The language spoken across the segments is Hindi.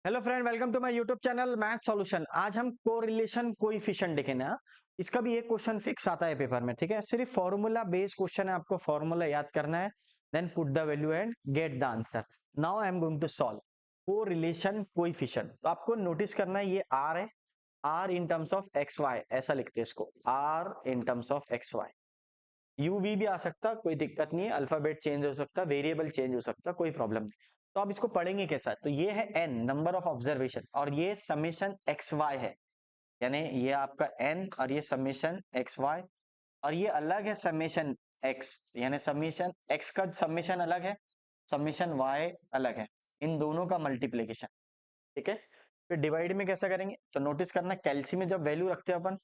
Hello friend, welcome to my YouTube channel math solution. आज हम कोरिलेशन कोएफिशिएंट देखेंगे। इसका भी एक क्वेश्चन फिक्स आता है पेपर में, ठीक है। सिर्फ फॉर्मूला बेस्ड क्वेश्चन है, आपको फॉर्मूला याद करना है, then put the value and get the answer. Now I am going to solve correlation coefficient. तो आपको नोटिस करना है, ये आर है, r in terms of x y, ऐसा लिखते हैं इसको, r in terms of x y. U v भी आ सकता, कोई दिक्कत नहीं है, अल्फाबेट चेंज हो सकता, वेरिएबल चेंज हो सकता, कोई प्रॉब्लम नहीं। तो आप इसको पढ़ेंगे कैसा, तो ये है एन नंबर ऑफ ऑब्जर्वेशन और ये समेशन एक्स वाई है, यानी ये आपका एन और ये समेशन एक्स वाई, और ये अलग है समेशन एक्स, यानी समेशन एक्स का समेशन अलग है, समेशन वाई अलग है, इन दोनों का मल्टीप्लीकेशन, ठीक है। फिर डिवाइड में कैसा करेंगे, तो नोटिस करना कैल्सी में जब वैल्यू रखते हैं अपन,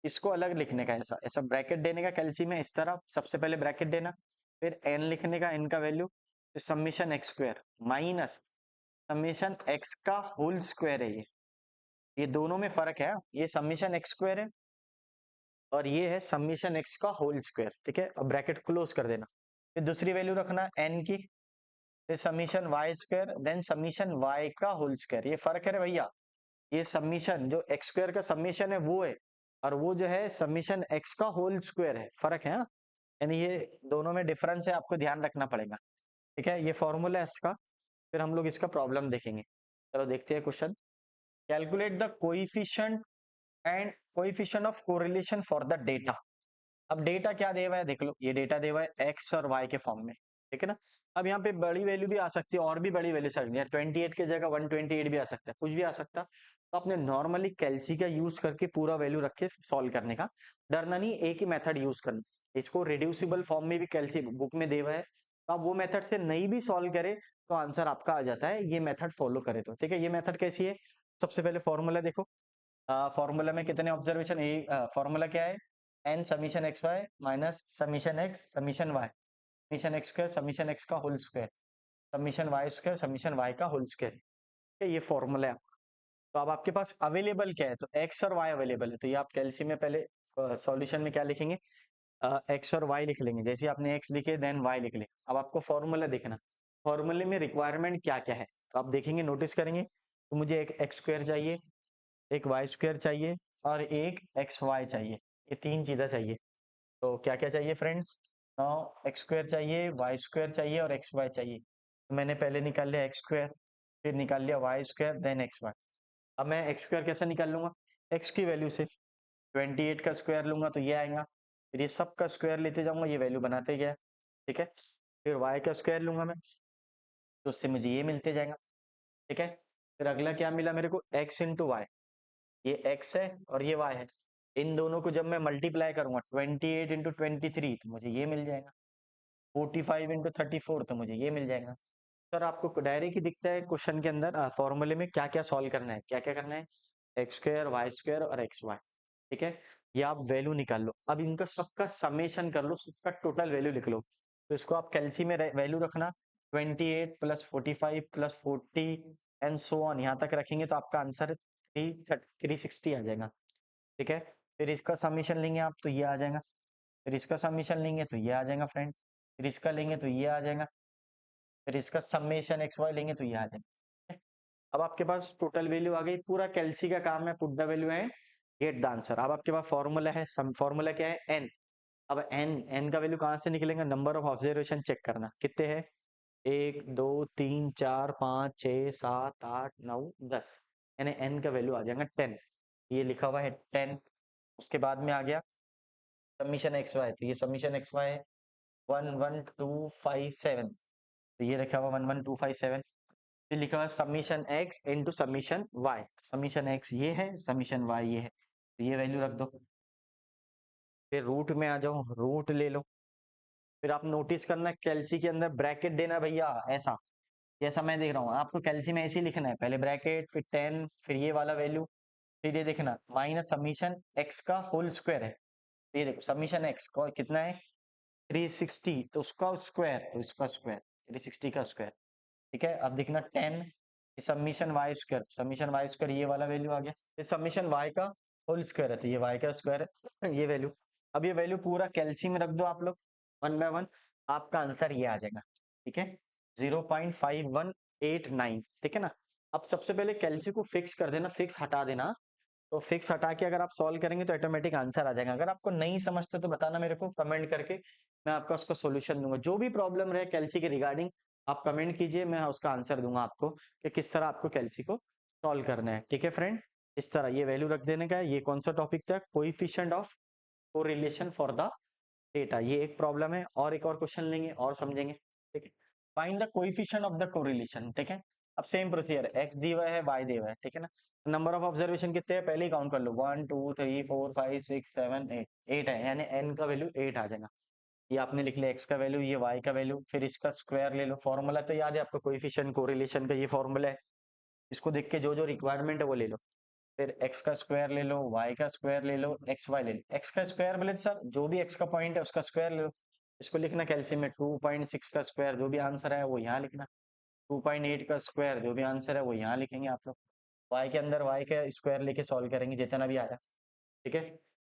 इसको अलग लिखने का, ऐसा ऐसा ब्रैकेट देने का कैल्सी में, इस तरह सबसे पहले ब्रैकेट देना, फिर एन लिखने का, एन का value, summation x square minus summation x का होल स्क्वायर है। ये दोनों में फर्क है, ये समीशन एक्स स्क्वायर है और ये है समीशन एक्स का होल स्क्वायर, ठीक है। अब ब्रैकेट क्लोज कर देना, फिर दूसरी वैल्यू रखना एन की, फिर summation y square, then summation y का होल स्क्वायर। ये फर्क है रे भैया, ये समीशन जो एक्स स्क्वायर का समीशन है वो है, और वो जो है समीशन एक्स का होल स्क्वायर है, फर्क है हाँ? यानी ये दोनों में डिफरेंस है, आपको ध्यान रखना पड़ेगा, ठीक है। ये फॉर्मूला है इसका, फिर हम लोग इसका प्रॉब्लम देखेंगे। चलो देखते हैं question. Calculate the coefficient and coefficient of correlation for the data. अब डेटा क्या दे हुआ है देख लो, ये डेटा दे हुआ है एक्स और वाई के फॉर्म में, ठीक है ना। अब यहाँ पे बड़ी वैल्यू भी आ सकती है और भी बड़ी वैल्यू सकती है, 28 की जगह 128 भी आ सकता है, कुछ भी आ सकता है। तो आपने नॉर्मली कैलसी का यूज करके पूरा वैल्यू रख के सॉल्व करने का, डरना नहीं, एक ही मेथड यूज करना। इसको रिड्यूसिबल फॉर्म में भी कैलसी बुक में दे हुआ है, तो आप वो मेथड से नहीं भी सॉल्व करे तो आंसर आपका आ जाता है, ये मेथड फॉलो करे तो, ठीक है। ये मेथड कैसी है, सबसे पहले फॉर्मूला देखो। फॉर्मूला में कितने ऑब्जर्वेशन, फॉर्मूला क्या है, n summation x y minus summation x summation y, summation x square summation x का whole square, summation y square summation y का होल स्क्वायर, ठीक है। ये फॉर्मूला है। तो अब आपके पास अवेलेबल क्या है, तो एक्स और वाई अवेलेबल है, तो ये आप कैल्सी में पहले सॉल्यूशन में क्या लिखेंगे, एक्स और वाई लिख लेंगे, जैसे आपने एक्स लिखे देन वाई लिख लेंगे। अब आपको फॉर्मूला देखना, फॉर्मूले में रिक्वायरमेंट क्या क्या है, तो आप देखेंगे, नोटिस करेंगे, तो मुझे एक एक्स स्क्वायर चाहिए, एक वाई स्क्वायर चाहिए और एक एक्स वाई चाहिए, ये तीन चीजें चाहिए। तो क्या क्या चाहिए फ्रेंड्स, नौ एक्स स्क्वायर चाहिए, वाई स्क्वायर चाहिए और एक्स वाई चाहिए। तो मैंने पहले निकाल लिया एक्स स्क्वायर, फिर निकाल लिया y square, then x y. अब मैं एक्स स्क्वायर कैसे निकाल लूंगा, एक्स की वैल्यू से 28 का स्क्वायर लूंगा तो ये आएगा, फिर ये सब का स्क्वायर लेते जाऊंगा, ये वैल्यू बनाते गया, ठीक है। फिर वाई का स्क्वायर लूंगा मैं, तो उससे मुझे ये मिलते जाएगा, ठीक है। फिर अगला क्या मिला मेरे को, एक्स इंटू वाई, ये x है और ये y है, इन दोनों को जब मैं मल्टीप्लाई करूंगा 28 इंटू 23 तो मुझे ये मिल जाएगा, 45 इंटू 34 तो मुझे ये मिल जाएगा। सर आपको डायरेक्ट ही दिखता है क्वेश्चन के अंदर फॉर्मूले में क्या क्या सॉल्व करना है, क्या क्या करना है, एक्स स्क्वायर वाई स्क्वायर और एक्स वाई, ठीक है। ये आप वैल्यू निकाल लो, अब इनका सबका समेशन कर लो, सबका टोटल वैल्यू लिख लो। तो इसको आप कैलसी में वैल्यू रखना, 28 plus 45 plus 40 and so on, यहाँ तक रखेंगे तो आपका आंसर 360 आ जाएगा, ठीक है। फिर इसका समीशन लेंगे आप तो ये आ जाएगा, फिर इसका समीशन लेंगे तो ये आ जाएगा फ्रेंड, फिर इसका लेंगे तो ये आ जाएगा, फिर इसका समेशन एक्स वाई लेंगे तो ये आ जाएगा। अब आपके पास टोटल वैल्यू आ गई, पूरा कैलसी का काम है, पुट द वैल्यू है, गेट द आंसर। अब आपके पास फॉर्मूला है, फॉर्मूला क्या है, एन। अब एन, एन का वैल्यू कहाँ से निकलेगा, नंबर ऑफ ऑब्जर्वेशन चेक करना कितने हैं, 1 2 3 4 5 6 7 8 9 10, यानी एन का वैल्यू आ जाएगा 10, ये लिखा हुआ है 10। उसके बाद में आ गया समीशन एक्स वाई, तो ये समीशन एक्स वाई है 11257, तो ये लिखा हुआ 11257। फिर लिखा हुआ summation x into summation y, summation x ये है, समीशन वाई ये है, तो ये वैल्यू रख दो। फिर रूट में आ जाओ, रूट ले लो। फिर आप नोटिस करना कैल्सी के अंदर ब्रैकेट देना भैया, ऐसा जैसा मैं देख रहा हूँ, आपको कैल्सी में ऐसे ही लिखना है, पहले ब्रैकेट फिर 10 फिर ये वाला वैल्यू, फिर ये देखना माइनस समीशन एक्स का होल स्क्वायर है, ये देखो समीशन एक्स को कितना है 360, तो उसका स्क्वायर तो इसका स्क्वायर 360 का स्क्वायर, ठीक है। अब देखना 10 summation y square, summation y square ये वाला वैल्यू आ गया, ये समीशन वाई का होल स्क्वायर है, तो ये वाई का स्क्वायर है ये वैल्यू। अब ये वैल्यू पूरा कैल्सी में रख दो आप लोग, वन बाय वन, आपका आंसर ये आ जाएगा, ठीक है, 0.5189, ठीक है ना। अब सबसे पहले कैल्सी को फिक्स कर देना, फिक्स हटा देना। तो फिक्स हटा के अगर आप सॉल्व करेंगे तो ऑटोमेटिक आंसर आ जाएगा। अगर आपको नहीं समझते तो बताना मेरे को कमेंट करके, मैं आपका उसका सॉल्यूशन दूंगा। जो भी प्रॉब्लम रहे कैल्सी के रिगार्डिंग आप कमेंट कीजिए, मैं उसका आंसर दूंगा आपको कि किस तरह आपको कैल्सी को सॉल्व करना है। ठीक है फ्रेंड, इस तरह ये वैल्यू रख देने का है। ये कौन सा टॉपिक था, coefficient of correlation for the data, ये एक प्रॉब्लम है। और एक और क्वेश्चन लेंगे और समझेंगे। ठीक है, find the coefficient of the correlation. ठीक है, अब सेम प्रोसीजर, एक्स दिया हुआ है, वाई दिया हुआ है। ठीक है ना, नंबर ऑफ ऑब्जर्वेशन कितने हैं पहले ही काउंट कर लो, 1 2 3 4 5 6 7 8, 8 है, यानी n का वैल्यू 8 आ जाएगा। ये आपने लिख लिया x का वैल्यू, ये y का वैल्यू, फिर इसका स्क्वायर ले लो। फॉर्मूला तो याद है आपको, कोएफिशिएंट कोरिलेशन का ये फॉर्मूला है। इसको देख के जो जो रिक्वायरमेंट है वो ले लो। फिर x का स्क्वायर ले लो, y का स्क्वायर ले लो, एक्स वाई ले लो। x का स्क्वायर बोले सर जो भी x का पॉइंट है उसका स्क्वायर ले लो। इसको लिखना कैल्सियम में 2.6 का स्क्वायर, जो भी आंसर है वो यहाँ लिखना। 2.8 का स्क्वायर, जो भी आंसर है वो यहाँ लिखेंगे आप लोग। y के अंदर y का स्क्वायर लेके सॉल्व करेंगे जितना भी आया। ठीक है,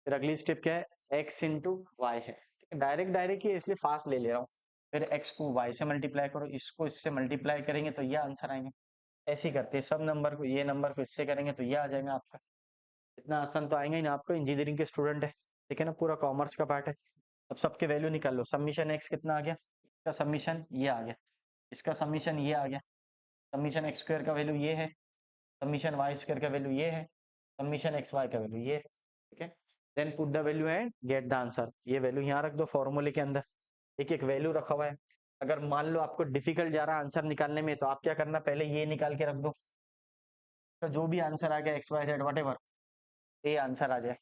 फिर अगली स्टेप क्या है, x इंटू वाई है। ठीक है, डायरेक्ट डायरेक्ट ही इसलिए फास्ट ले ले रहा हूँ। फिर x को y से मल्टीप्लाई करो, इसको इससे मल्टीप्लाई करेंगे तो ये आंसर आएंगे। ऐसे ही करते हैं सब नंबर को, ये नंबर को इससे करेंगे तो ये आ जाएगा आपका। इतना आसान तो आएंगे ही ना, आपको इंजीनियरिंग के स्टूडेंट है। ठीक है ना, पूरा कॉमर्स का पार्ट है। अब सबके वैल्यू निकाल लो। समीशन एक्स कितना आ गया, इसका समीशन ये आ गया, इसका समीशन ये आ गया, समीशन एक्स स्क्वायर का वैल्यू ये है, समीशन वाई स्क्वायर का वैल्यू ये है, समीशन एक्स वाई का वैल्यू ये है। ठीक है, then put the value and get the answer. ये वैल्यू यहाँ रख दो फॉर्मूले के अंदर, एक एक वैल्यू रखा हुआ है। अगर मान लो आपको डिफिकल्ट जा रहा है आंसर निकालने में, तो आप क्या करना, पहले ये निकाल के रख दो, तो जो भी आंसर आ गया x y z whatever, ये आंसर आ जाए।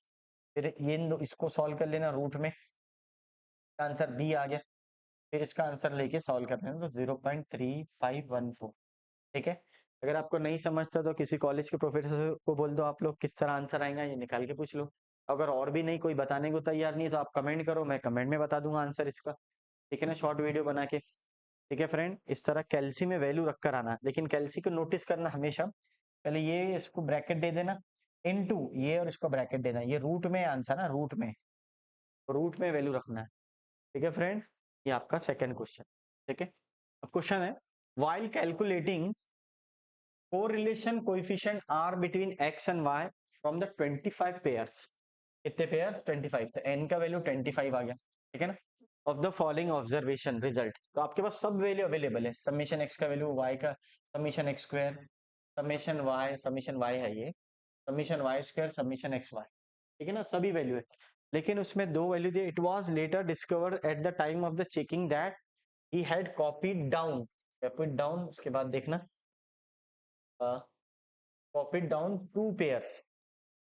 फिर ये इसको सॉल्व कर लेना रूट में, आंसर बी आ गया। फिर इसका आंसर लेके सॉल्व कर लेना, तो 0.3514। ठीक है, अगर आपको नहीं समझता तो किसी कॉलेज के प्रोफेसर को बोल दो आप लोग, किस तरह आंसर आएगा ये निकाल के पूछ लो। अगर और भी नहीं कोई बताने को तैयार नहीं है तो आप कमेंट करो, मैं कमेंट में बता दूंगा आंसर इसका। ठीक है ना, शॉर्ट वीडियो बना के। ठीक है फ्रेंड, इस तरह कैल्सी में वैल्यू रखकर आना, लेकिन कैल्सी को नोटिस करना हमेशा, पहले ये इसको ब्रैकेट दे देना, इनटू ये और इसको ब्रैकेट देना, ये रूट में आंसर ना, रूट में वैल्यू रखना है। ठीक है फ्रेंड, ये आपका सेकंड क्वेश्चन। ठीक है, अब क्वेश्चन है, while calculating correlation coefficient r between x and y from the 25 pairs, कितने पेयर्स 25, तो n का वैल्यू 25 आ गया। ठीक है ना, of the following observation result, तो आपके पास सब वैल्यू अवेलेबल है, समीशन x का वैल्यू, y का summation x square, summation y है ये, summation y square, summation x y। ठीक है ना, सभी वैल्यू है। लेकिन उसमें दो value the, it was later discovered at the time of the checking that he had copied down, उसके बाद देखना, कॉपीड डाउन टू पेयर्स।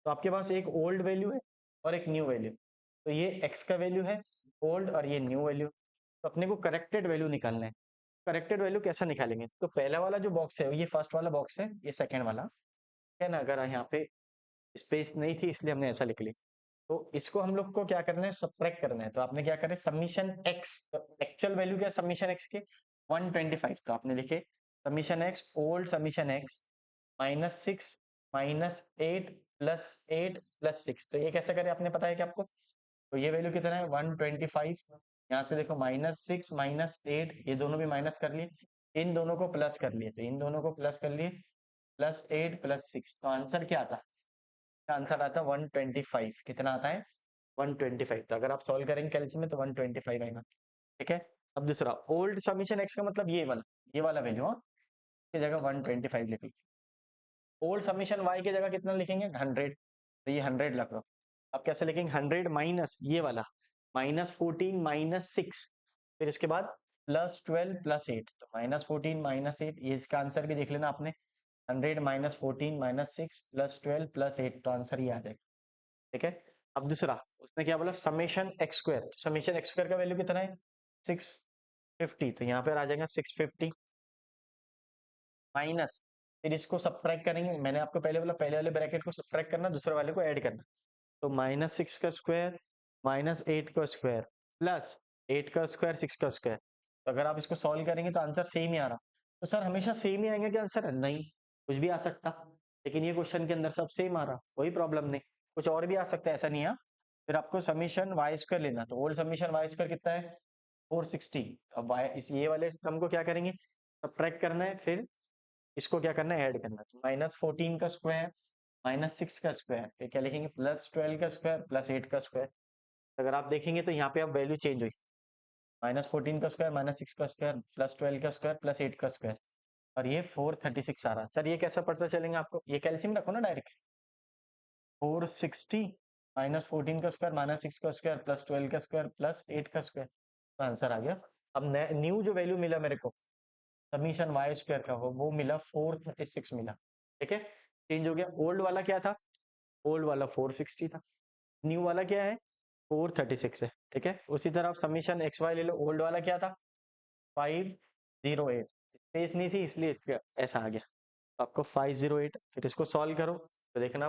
तो आपके पास एक ओल्ड वैल्यू है और एक न्यू वैल्यू, तो ये x का वैल्यू है ओल्ड और ये न्यू वैल्यू, तो अपने को करेक्टेड वैल्यू निकालना है। करेक्टेड वैल्यू कैसे निकालेंगे, तो पहला वाला जो बॉक्स है ये फर्स्ट वाला बॉक्स है, ये सेकंड वाला है ना। अगर यहाँ पे स्पेस नहीं थी इसलिए हमने ऐसा लिख ली, तो इसको हम लोग को क्या करना है, सब्ट्रैक्ट करना है। तो आपने क्या करें, समीशन एक्स, एक्चुअल वैल्यू क्या समीशन एक्स के 125, तो आपने लिखे summation x old summation x -6 -8 +8 +6, तो ये कैसे करें आपने पता है कि आपको, तो ये वैल्यू कितना है 125, यहाँ से देखो -6 -8, ये दोनों भी माइनस कर लिए, इन दोनों को प्लस कर लिए, तो इन दोनों को प्लस कर लिए, +8 +6, तो आंसर क्या आता है, आंसर आता है 125। कितना आता है 125, तो अगर आप सॉल्व करेंगे कैलकुलेशन में तो 125 आएगा। ठीक है, अब दूसरा ओल्ड समीशन एक्स का मतलब ये वाला वैल्यू, हाँ, की जगह 125 लिख लीजिए। ओल्ड समीशन वाई की जगह कितना लिखेंगे 100, तो ये 100 लग रहा। अब कैसे लिखेंगे 100 माइनस ये वाला -14 -6, फिर इसके बाद +12 +8, तो -14 -8, ये इसका आंसर भी देख लेना आपने, 100 -14 -6 +12 +8, तो आंसर ये आ जाएगा। ठीक है, अब दूसरा उसने क्या बोला, summation x square, summation x square का वैल्यू कितना है 650, तो यहाँ पर आ जाएगा 650 माइनस, फिर इसको सब्ट्रैक्ट करेंगे, मैंने आपको पहले बोला पहले वाले ब्रैकेट को सब्ट्रैक्ट करना, दूसरे वाले को ऐड करना, तो -6 का स्क्वायर -8 का स्क्वायर +8 का स्क्वायर 6 का स्क्वायर, तो अगर आप इसको सॉल्व करेंगे तो आंसर सेम ही आ रहा। तो सर हमेशा सेम ही आएंगे क्या आंसर, नहीं, कुछ भी आ सकता, लेकिन ये क्वेश्चन के अंदर सब सेम आ रहा, कोई प्रॉब्लम नहीं, कुछ और भी आ सकता है, ऐसा नहीं है। फिर आपको समीशन वाई स्क्वायर लेना, तो ओल्ड समीशन वाई स्क्वायर कितना है 460, अब वाई इस ये वाले टर्म को क्या करेंगे सब्ट्रैक्ट करना है, फिर इसको क्या करना है, ऐड करना। तो -14 का स्क्वायर -6 का स्क्वायर, फिर क्या लिखेंगे, +12 का स्क्वायर +8 का स्क्वायर। अगर आप देखेंगे तो यहाँ पे अब वैल्यू चेंज हुई, -14 का स्क्वायर -6 का स्क्वायर +12 का स्क्वायर +8 का स्क्वायर, और ये 436 आ रहा। सर ये कैसा पता चलेंगे आपको, ये कैल्शियम रखो ना डायरेक्ट, 460 -14 का स्क्वायर -6 का स्क्वायर +12 का स्क्वायर +8 का स्क्वायर, तो आंसर आ गया। अब न्यू जो वैल्यू मिला मेरे को समीशन वाई स्क्वायर का, वो मिला 436 मिला, ठीक है, चेंज हो गया। ओल्ड वाला क्या था, ओल्ड वाला 460 था, न्यू वाला क्या है 436 है, ठीक है। उसी तरह आप समीशन एक्स वाई ले लो, ओल्ड वाला क्या था 508, स्पेस नहीं थी इसलिए इसका ऐसा आ गया, तो आपको 508, फिर इसको सॉल्व करो तो देखना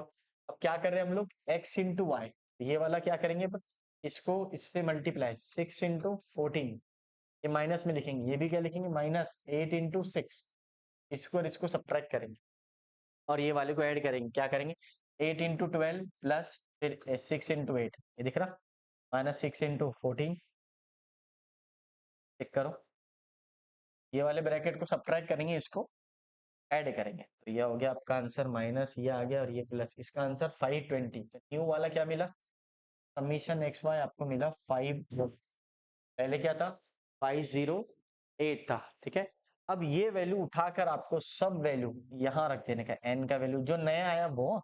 अब क्या कर रहे हैं हम लोग, x इंटू वाई, ये वाला क्या करेंगे, पर इसको इससे मल्टीप्लाई 6 इंटू 14, ये माइनस में लिखेंगे, ये भी क्या लिखेंगे -8 इंटू 6, इसको और इसको सब्ट्रैक्ट करेंगे और ये वाले को ऐड करेंगे, क्या करेंगे 8 इंटू 12 प्लस फिर 6 इंटू 8, ये दिख रहा -6 इंटू 14, चेक करो, ये वाले ब्रैकेट को सब्ट्रैक्ट करेंगे, इसको ऐड करेंगे, तो ये हो गया आपका आंसर, माइनस ये आ गया और ये प्लस, इसका आंसर 520। तो न्यू वाला क्या मिला, समीशन एक्स वाई आपको मिला 5, पहले क्या था 508 था, ठीक है। अब ये वैल्यू उठाकर आपको सब वैल्यू यहाँ रख देने का, एन का वैल्यू जो नया आया वो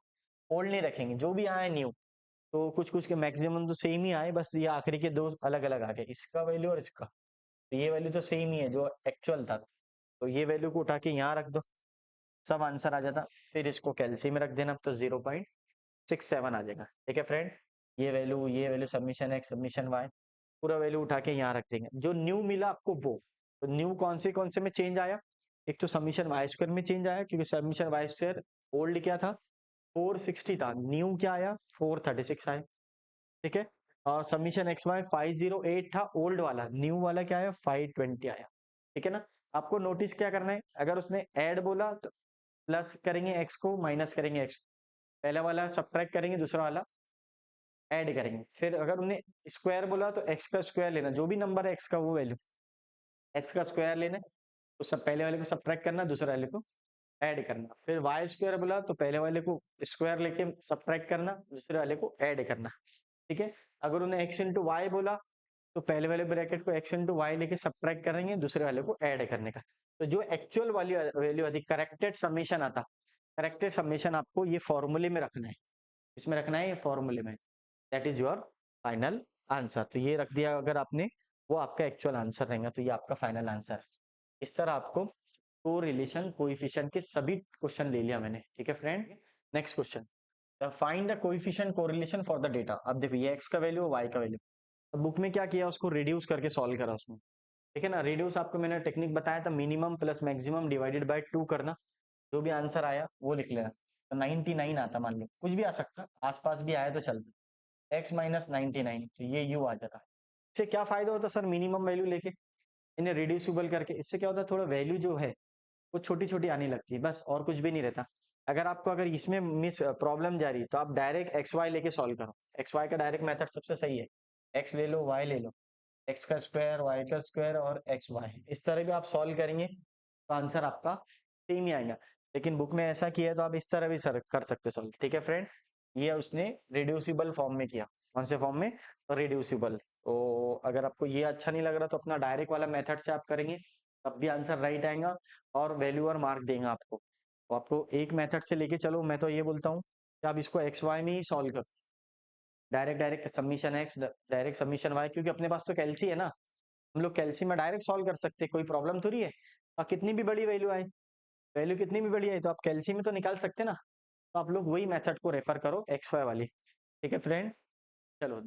ओल्ड नहीं रखेंगे, जो भी आया न्यू, तो कुछ कुछ के मैक्सिमम तो सेम ही आए, बस ये आखिरी के दो अलग अलग आ गए, इसका वैल्यू और इसका, तो ये वैल्यू तो सेम ही है जो एक्चुअल था, तो ये वैल्यू को उठा के यहाँ रख दो, सब आंसर आ जाता। फिर इसको कैल्सी में रख देना तो 0.67 आ जाएगा, ठीक है फ्रेंड। ये value submission x submission y पूरा वैल्यू उठा के यहाँ रख देंगे, जो न्यू मिला आपको वो, तो न्यू कौन से में चेंज आया, एक तो सबमिशन वाई स्क्वायर में चेंज आया, क्योंकि सबमिशन वाई स्क्वायर ओल्ड क्या था 460 था, न्यू क्या आया 436 आया, ठीक है। और सबमिशन एक्स वाई 508 था ओल्ड वाला, न्यू वाला क्या आया 520 आया, ठीक है ना। आपको नोटिस क्या करना है, अगर उसने ऐड बोला तो प्लस करेंगे एक्स को, माइनस करेंगे एक्स, पहला वाला सब्ट्रैक्ट करेंगे, दूसरा वाला ऐड करेंगे। फिर अगर उन्हें स्क्वायर बोला तो एक्स का स्क्वायर लेना, जो भी नंबर है एक्स का वो वैल्यू एक्स का स्क्वायर लेना, तो सब पहले वाले को सब्ट्रैक्ट करना, दूसरे वाले को ऐड करना। फिर वाई स्क्वायर बोला तो पहले वाले को स्क्वायर लेके सब्ट्रैक्ट करना, दूसरे वाले को ऐड करना, ठीक है। अगर उन्हें एक्स इंटू वाई बोला तो पहले वाले ब्रैकेट को एक्स इंटू वाई लेके सब्ट्रैक्ट करेंगे, दूसरे वाले को ऐड करने का। तो जो एक्चुअल वैल्यू आती करेक्टेड समीशन आता, करेक्टेड समीशन आपको ये फॉर्मूले में रखना है, इसमें रखना है ये फॉर्मूले में, that is your final answer. तो ये रख दिया अगर आपने, वो आपका एक्चुअल आंसर रहेगा, तो ये आपका फाइनल आंसर है। इस तरह आपको कोरिलेशन कोएफिशिएंट के सभी क्वेश्चन ले लिया मैंने, ठीक है friend. Next question, find the coefficient correlation for the data. अब देखो ये एक्स का वैल्यू वाई का वैल्यू, तो बुक में क्या किया उसको रिड्यूस करके सॉल्व करा उसमें, ठीक है ना। रिड्यूस आपको मैंने टेक्निक बताया था, minimum plus maximum divided by 2 करना, जो भी आंसर आया वो लिख लेना। तो 99 आता, मान लो कुछ भी आ सकता, आसपास भी आया तो चलता, x माइनस 99, तो ये u आ जाता है। इससे क्या फायदा होता है सर, मिनिमम वैल्यू लेके इन्हें रिड्यूसिबल करके, इससे क्या होता है थोड़ा वैल्यू जो है वो छोटी छोटी आने लगती है, बस और कुछ भी नहीं रहता। अगर आपको अगर इसमें मिस प्रॉब्लम जा रही तो आप डायरेक्ट एक्स वाई लेके सॉल्व करो, एक्स वाई का डायरेक्ट मेथड सबसे सही है, एक्स ले लो वाई ले लो, एक्स का स्क्वायर वाई का स्क्वायर और एक्स वाई, इस तरह भी आप सॉल्व करेंगे तो आंसर आपका सेम ही आएगा। लेकिन बुक में ऐसा किया है तो आप इस तरह भी सर कर सकते सॉल्व, ठीक है फ्रेंड। ये उसने रिड्यूसिबल फॉर्म में किया, कौन से फॉर्म में, रिड्यूसिबल। तो अगर आपको ये अच्छा नहीं लग रहा तो अपना डायरेक्ट वाला मेथड से आप करेंगे, तब भी आंसर राइट आएगा और वैल्यू और मार्क देगा आपको। तो आपको एक मेथड से लेके चलो, मैं तो ये बोलता हूँ कि आप इसको एक्स वाई में ही सॉल्व करो, direct submission x direct submission y, क्योंकि अपने पास तो कैल्सी है ना, हम लोग कैल्सी में डायरेक्ट सॉल्व कर सकते हैं, कोई प्रॉब्लम थोड़ी है। और कितनी भी बड़ी वैल्यू आए, वैल्यू कितनी भी बड़ी आई तो आप कैल्सी में तो निकाल सकते ना, तो आप लोग वही मेथड को रेफर करो एक्स वाई वाली, ठीक है फ्रेंड। चलो